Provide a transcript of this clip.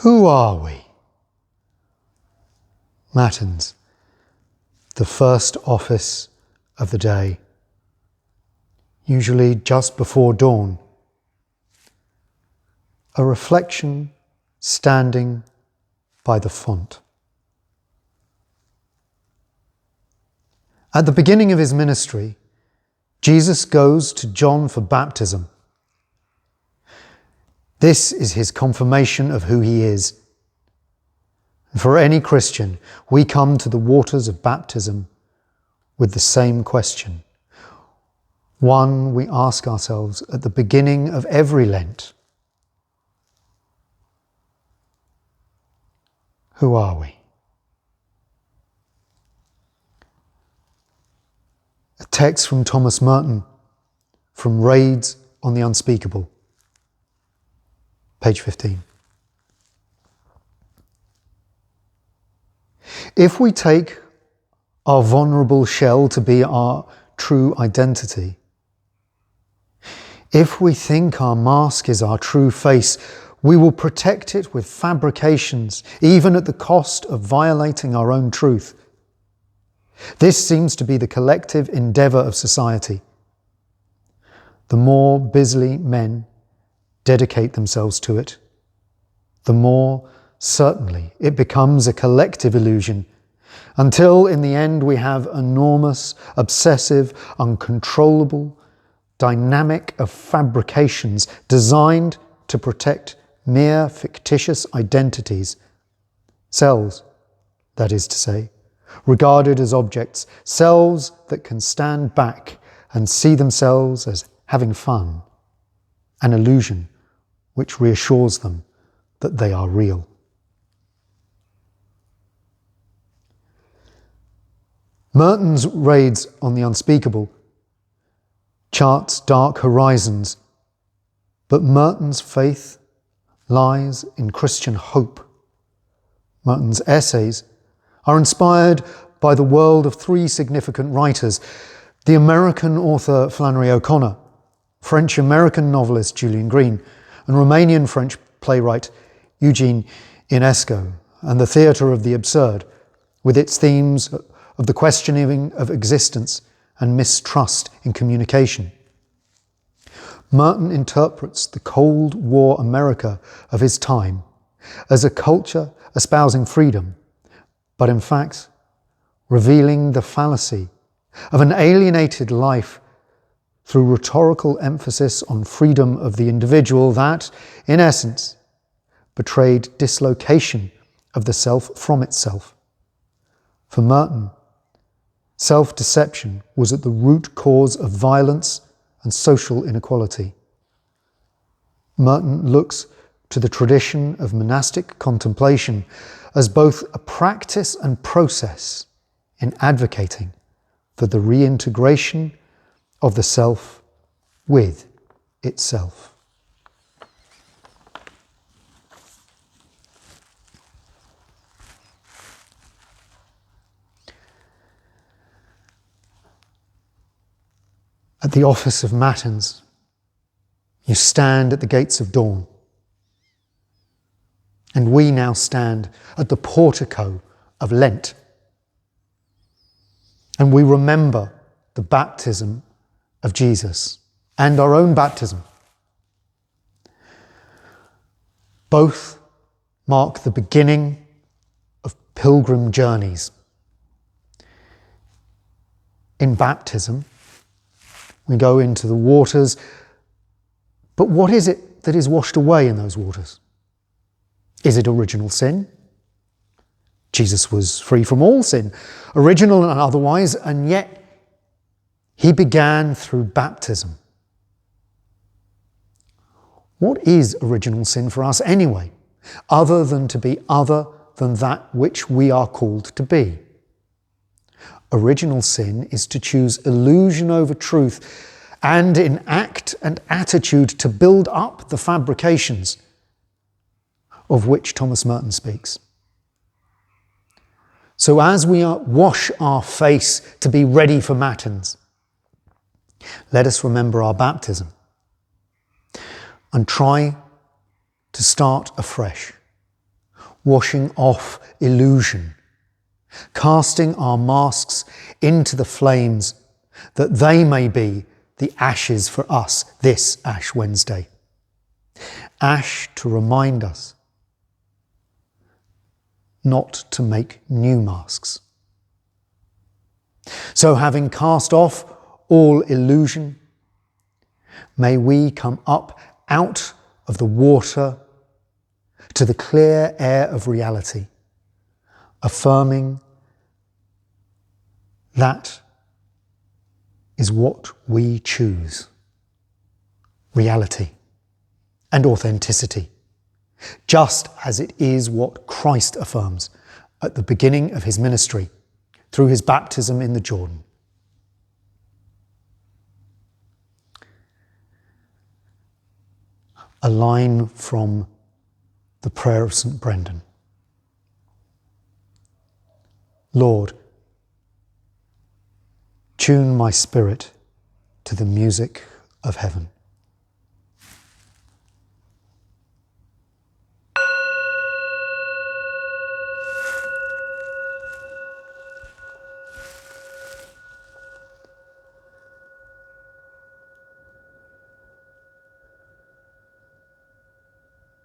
Who are we? Matins, the first office of the day, usually just before dawn. A reflection standing by the font. At the beginning of his ministry, Jesus goes to John for baptism. This is his confirmation of who he is. For any Christian, we come to the waters of baptism with the same question. One we ask ourselves at the beginning of every Lent. Who are we? A text from Thomas Merton, from Raids on the Unspeakable, page 15. If we take our vulnerable shell to be our true identity, if we think our mask is our true face, we will protect it with fabrications, even at the cost of violating our own truth. This seems to be the collective endeavour of society. The more busily men dedicate themselves to it, the more certainly it becomes a collective illusion, until in the end we have enormous, obsessive, uncontrollable, dynamic of fabrications designed to protect mere fictitious identities, selves, that is to say, regarded as objects, selves that can stand back and see themselves as having fun, an illusion which reassures them that they are real. Merton's Raids on the Unspeakable charts dark horizons, but Merton's faith lies in Christian hope. Merton's essays are inspired by the world of three significant writers: the American author Flannery O'Connor, French-American novelist Julian Green, and Romanian-French playwright Eugene Ionesco, and the theatre of the absurd, with its themes of the questioning of existence and mistrust in communication. Merton interprets the Cold War America of his time as a culture espousing freedom, but in fact revealing the fallacy of an alienated life through rhetorical emphasis on freedom of the individual that, in essence, betrayed dislocation of the self from itself. For Merton, self-deception was at the root cause of violence and social inequality. Merton looks to the tradition of monastic contemplation as both a practice and process in advocating for the reintegration of the self with itself. At the office of Matins, you stand at the gates of dawn. And we now stand at the portico of Lent. And we remember the baptism of Jesus and our own baptism. Both mark the beginning of pilgrim journeys. In baptism, we go into the waters, but what is it that is washed away in those waters? Is it original sin? Jesus was free from all sin, original and otherwise, and yet he began through baptism. What is original sin for us anyway, other than to be other than that which we are called to be? Original sin is to choose illusion over truth and in act and attitude to build up the fabrications of which Thomas Merton speaks. So as we wash our face to be ready for Matins, let us remember our baptism and try to start afresh washing off illusion, casting our masks into the flames that they may be the ashes for us this Ash Wednesday. Ash to remind us not to make new masks. So having cast off all illusion, may we come up out of the water to the clear air of reality, affirming that is what we choose: reality and authenticity, just as it is what Christ affirms at the beginning of his ministry through his baptism in the Jordan. A line from the prayer of St. Brendan. Lord, tune my spirit to the music of heaven.